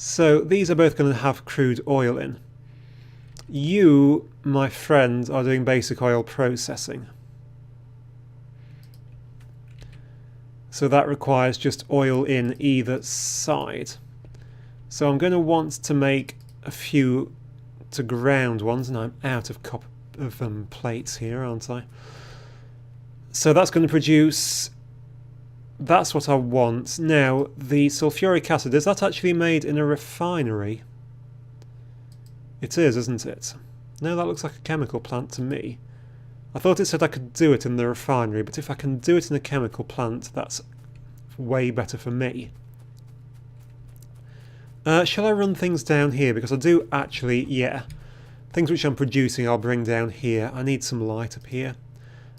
So these are both going to have crude oil in. You, my friend, are doing basic oil processing. So that requires just oil in either side. So I'm going to want to make a few to ground ones, and I'm out of plates here, aren't I? So that's going to produce... That's what I want. Now, the sulfuric acid, is that actually made in a refinery? It is, isn't it? No, that looks like a chemical plant to me. I thought it said I could do it in the refinery, but if I can do it in a chemical plant, that's way better for me. Shall I run things down here? Because I do actually, yeah. Things which I'm producing I'll bring down here. I need some light up here.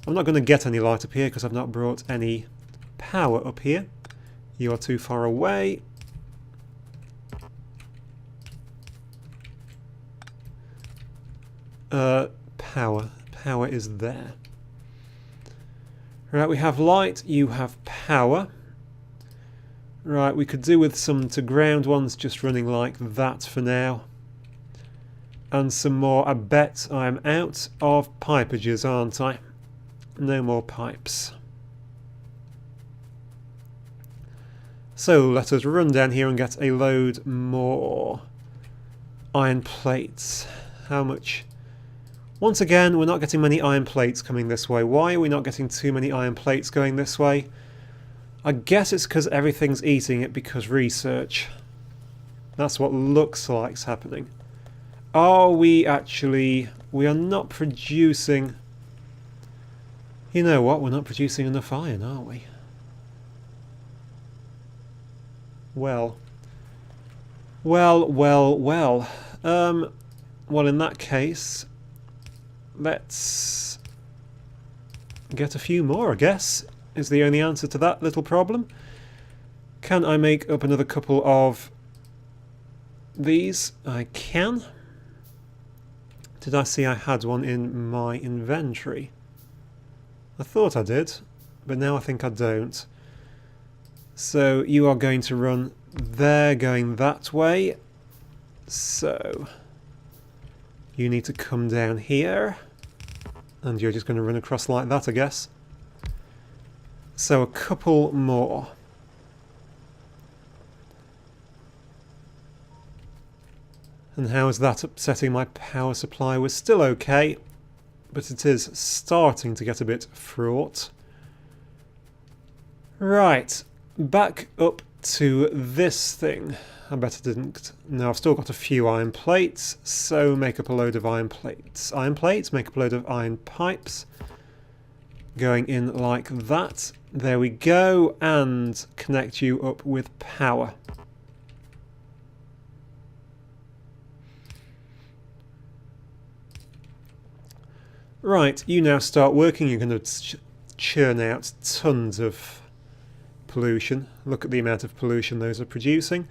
I'm not going to get any light up here because I've not brought any power up here. You are too far away. Power. Power is there. Right, we have light, you have power. Right, we could do with some to ground ones just running like that for now. And some more. I bet I'm out of pipages, aren't I? No more pipes. So let us run down here and get a load more iron plates. How much? Once again, we're not getting many iron plates coming this way. Why are we not getting too many iron plates going this way? I guess it's because everything's eating it because research. That's what looks like is happening. Are we actually... We are not producing... You know what? We're not producing enough iron, are we? Well, well, in that case, let's get a few more, I guess, is the only answer to that little problem. Can I make up another couple of these? I can. Did I see I had one in my inventory? I thought I did, but now I think I don't. So you are going to run there, going that way. So you need to come down here. And you're just going to run across like that, I guess. So a couple more. And how is that upsetting my power supply? We're still okay, but it is starting to get a bit fraught. Right. Back up to this thing. I bet I didn't. No, I've still got a few iron plates, so make up a load of iron plates. Iron plates, make up a load of iron pipes. Going in like that. There we go, and connect you up with power. Right, you now start working. You're going to churn out tons of pollution. Look at the amount of pollution those are producing.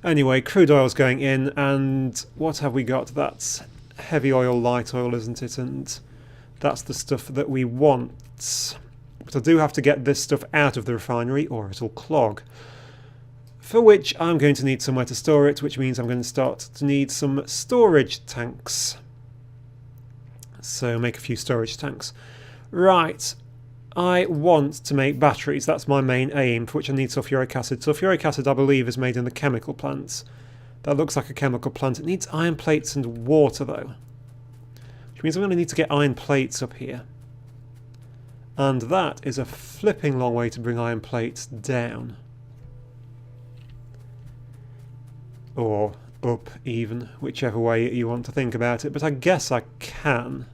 Anyway, crude oil's going in, and what have we got? That's heavy oil, light oil, isn't it? And that's the stuff that we want. But I do have to get this stuff out of the refinery or it'll clog. For which I'm going to need somewhere to store it, which means I'm going to start to need some storage tanks. So make a few storage tanks. Right. I want to make batteries. That's my main aim, for which I need sulfuric acid. Sulfuric acid, I believe, is made in the chemical plants. That looks like a chemical plant. It needs iron plates and water, though. Which means I'm going to need to get iron plates up here. And that is a flipping long way to bring iron plates down. Or up, even, whichever way you want to think about it. But I guess I can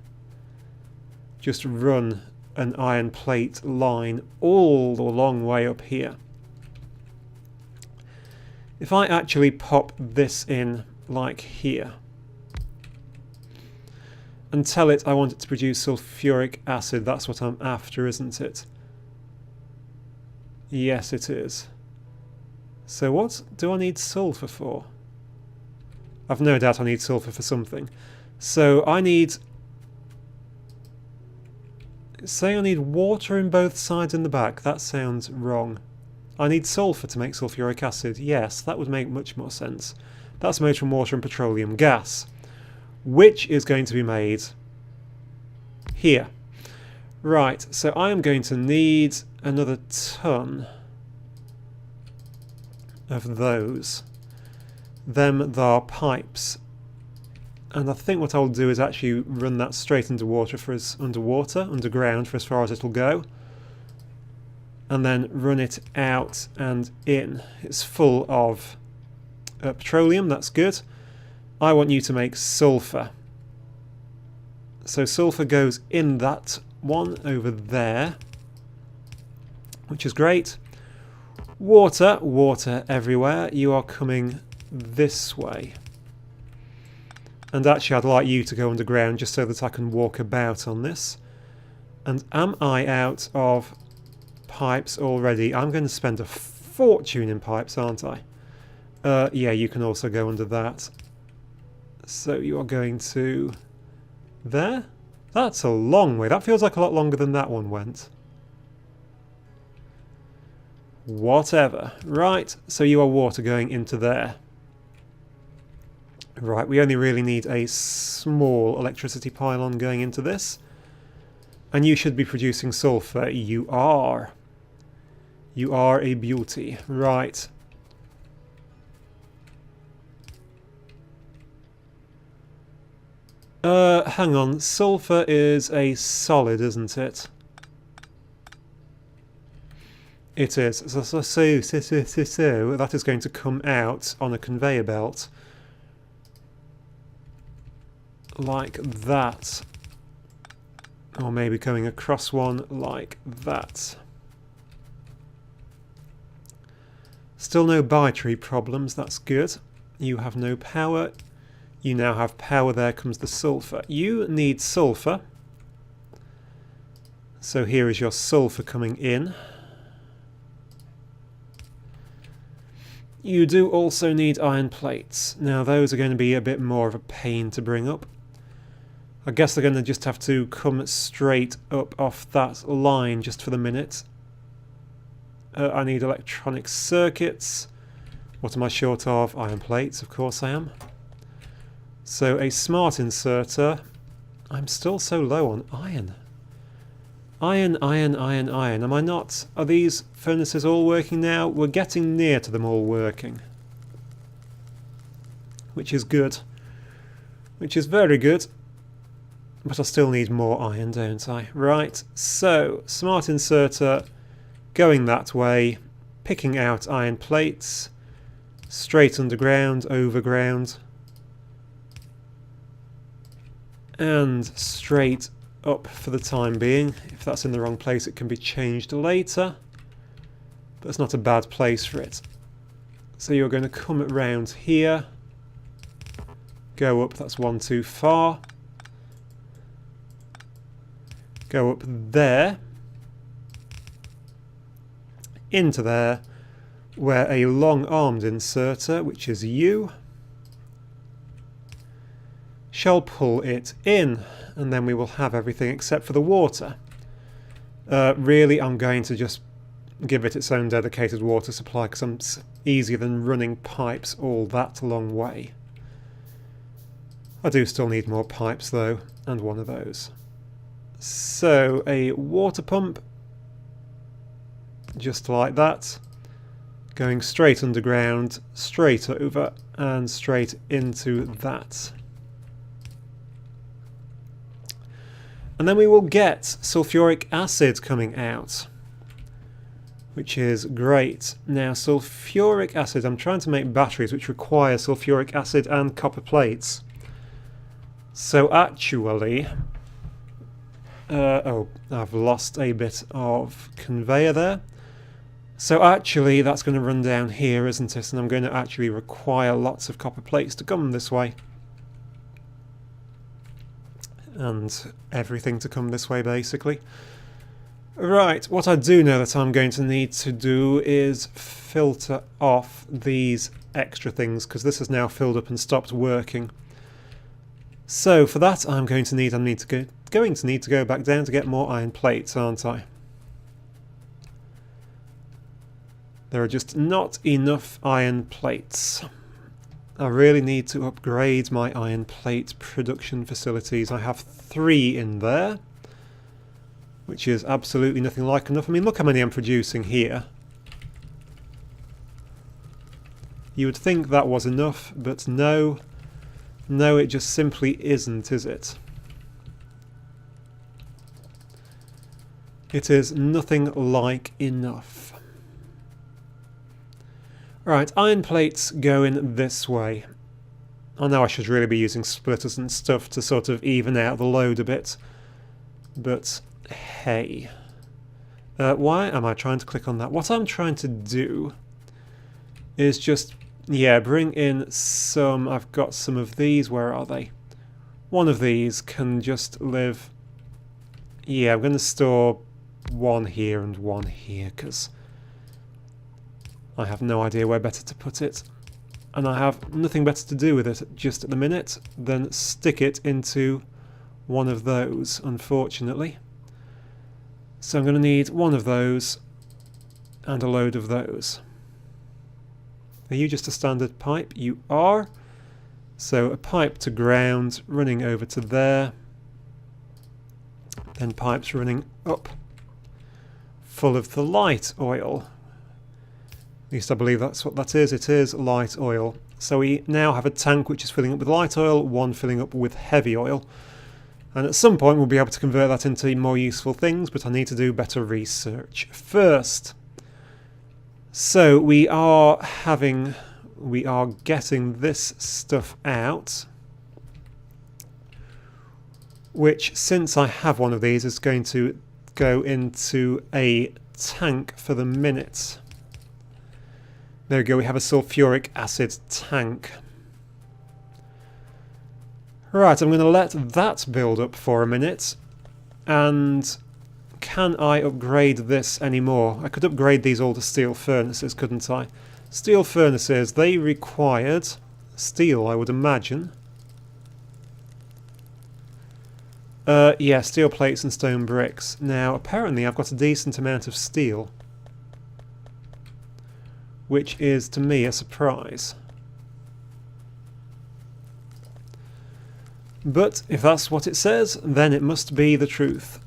just run an iron plate line all the long way up here. If I actually pop this in like here and tell it I want it to produce sulfuric acid, that's what I'm after, isn't it? Yes, it is. So what do I need sulfur for? I've no doubt I need sulfur for something. So I need... Say I need water in both sides and the back. That sounds wrong. I need sulfur to make sulfuric acid. Yes, that would make much more sense. That's made from water and petroleum gas, which is going to be made here. Right, so I am going to need another ton of those. Them are pipes. And I think what I'll do is actually run that straight underground for as far as it'll go. And then run it out and in. It's full of petroleum, that's good. I want you to make sulfur. So sulfur goes in that one over there, which is great. Water, water everywhere. You are coming this way. And actually I'd like you to go underground just so that I can walk about on this. And am I out of pipes already? I'm going to spend a fortune in pipes, aren't I? Yeah, you can also go under that. So you are going to there? That's a long way. That feels like a lot longer than that one went. Whatever. Right, so you are water going into there. Right, we only really need a small electricity pylon going into this. And you should be producing sulfur. You are. You are a beauty. Right. Hang on. Sulfur is a solid, isn't it? It is. So that is going to come out on a conveyor belt. Like that. Or maybe going across one like that. Still no battery problems, that's good. You have no power. You now have power, there comes the sulfur. You need sulfur. So here is your sulfur coming in. You do also need iron plates. Now those are going to be a bit more of a pain to bring up. I guess they're going to just have to come straight up off that line just for the minute. I need electronic circuits. What am I short of? Iron plates, of course I am. So a smart inserter. I'm still so low on iron. Iron, iron, iron, iron. Am I not? Are these furnaces all working now? We're getting near to them all working. Which is good. Which is very good. But I still need more iron, don't I? Right, so smart inserter going that way, picking out iron plates, straight underground, overground, and straight up for the time being. If that's in the wrong place, it can be changed later, but it's not a bad place for it. So you're going to come around here, go up, that's one too far. Go up there, into there, where a long-armed inserter, which is you, shall pull it in, and then we will have everything except for the water. Really, I'm going to just give it its own dedicated water supply because it's easier than running pipes all that long way. I do still need more pipes though, and one of those. So a water pump, just like that, going straight underground, straight over, and straight into that. And then we will get sulfuric acid coming out, which is great. Now sulfuric acid, I'm trying to make batteries which require sulfuric acid and copper plates. So actually, oh, I've lost a bit of conveyor there. So actually that's going to run down here, isn't it? And I'm going to actually require lots of copper plates to come this way. And everything to come this way, basically. Right, what I do know that I'm going to need to do is filter off these extra things, because this has now filled up and stopped working. So for that I'm going to need to go back down to get more iron plates, aren't I? There are just not enough iron plates. I really need to upgrade my iron plate production facilities. I have 3 in there, which is absolutely nothing like enough. I mean, look how many I'm producing here. You would think that was enough, but no. No, it just simply isn't, is it? It is nothing like enough. Right, iron plates go in this way. I know I should really be using splitters and stuff to sort of even out the load a bit. But, hey. Why am I trying to click on that? What I'm trying to do is just, yeah, bring in some... I've got some of these. Where are they? One of these can just live... Yeah, I'm going to store one here and one here, because I have no idea where better to put it. And I have nothing better to do with it just at the minute than stick it into one of those, unfortunately. So I'm going to need one of those and a load of those. Are you just a standard pipe? You are. So a pipe to ground running over to there. Then pipes running up, full of the light oil. At least I believe that's what that is. It is light oil. So we now have a tank which is filling up with light oil, one filling up with heavy oil. And at some point we'll be able to convert that into more useful things, but I need to do better research first. So we are getting this stuff out, which, since I have one of these, is going to go into a tank for the minute. There we go, we have a sulfuric acid tank. Right, I'm going to let that build up for a minute. And can I upgrade this anymore? I could upgrade these all to steel furnaces, couldn't I? Steel furnaces, they required steel, I would imagine. Yeah, steel plates and stone bricks. Now, apparently I've got a decent amount of steel, which is, to me, a surprise. But if that's what it says, then it must be the truth.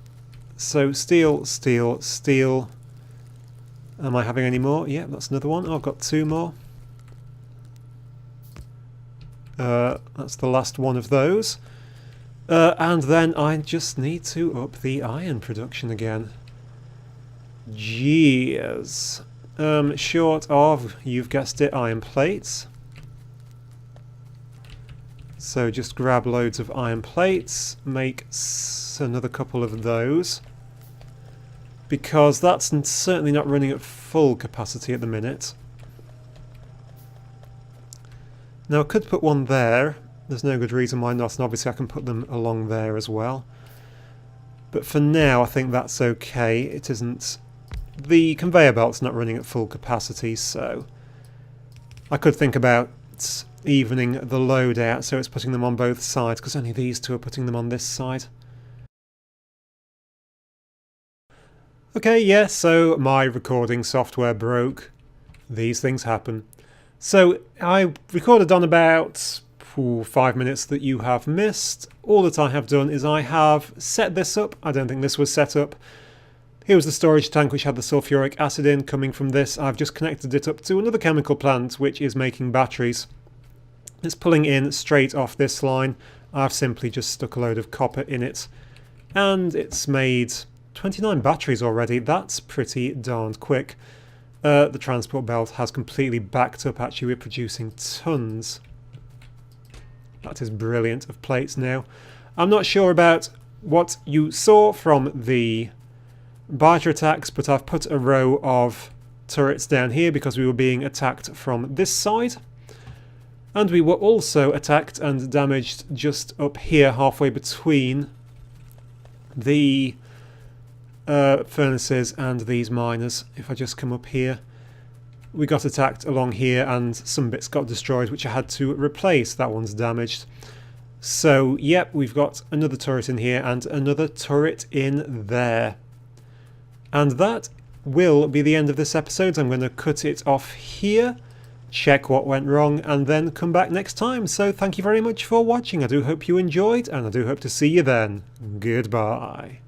So steel, steel, steel. Am I having any more? Yeah, that's another one. Oh, I've got 2 more. That's the last one of those. And then I just need to up the iron production again. Jeez. Short of, you've guessed it, iron plates. So just grab loads of iron plates, make another couple of those. Because that's certainly not running at full capacity at the minute. Now I could put one there. There's no good reason why not, and obviously I can put them along there as well. But for now I think that's okay. It isn't... The conveyor belt's not running at full capacity, so I could think about evening the load out so it's putting them on both sides, because only these two are putting them on this side. Okay, yeah, so my recording software broke. These things happen. So I recorded on about 5 minutes that you have missed. All that I have done is I have set this up. I don't think this was set up. Here was the storage tank which had the sulfuric acid in. Coming from this, I've just connected it up to another chemical plant which is making batteries. It's pulling in straight off this line. I've simply just stuck a load of copper in it. And it's made 29 batteries already. That's pretty darned quick. The transport belt has completely backed up. Actually, we're producing tons. That is brilliant of plates now. I'm not sure about what you saw from the biter attacks, but I've put a row of turrets down here because we were being attacked from this side. And we were also attacked and damaged just up here, halfway between the furnaces and these miners. If I just come up here, we got attacked along here and some bits got destroyed which I had to replace. That one's damaged. So yep, we've got another turret in here and another turret in there. And that will be the end of this episode. I'm going to cut it off here, check what went wrong, and then come back next time. So thank you very much for watching. I do hope you enjoyed, and I do hope to see you then. Goodbye.